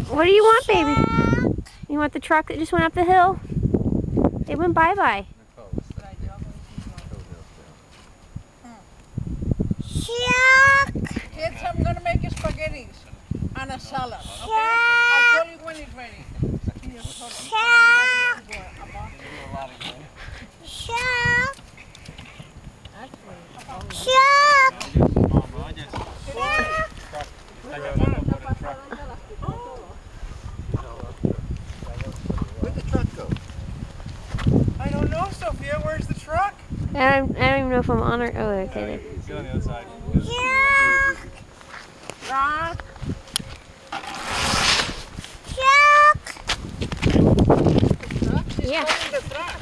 What do you want, baby? You want the truck that just went up the hill? It went bye-bye. Kids, I'm going to make you spaghettis and a salad, okay? I'll call you when it's ready. Where'd the truck go? I don't know, Sophia. Where's the truck? I don't even know if I'm on or... Oh, okay. Get on the other side. Truck. Yeah. The truck.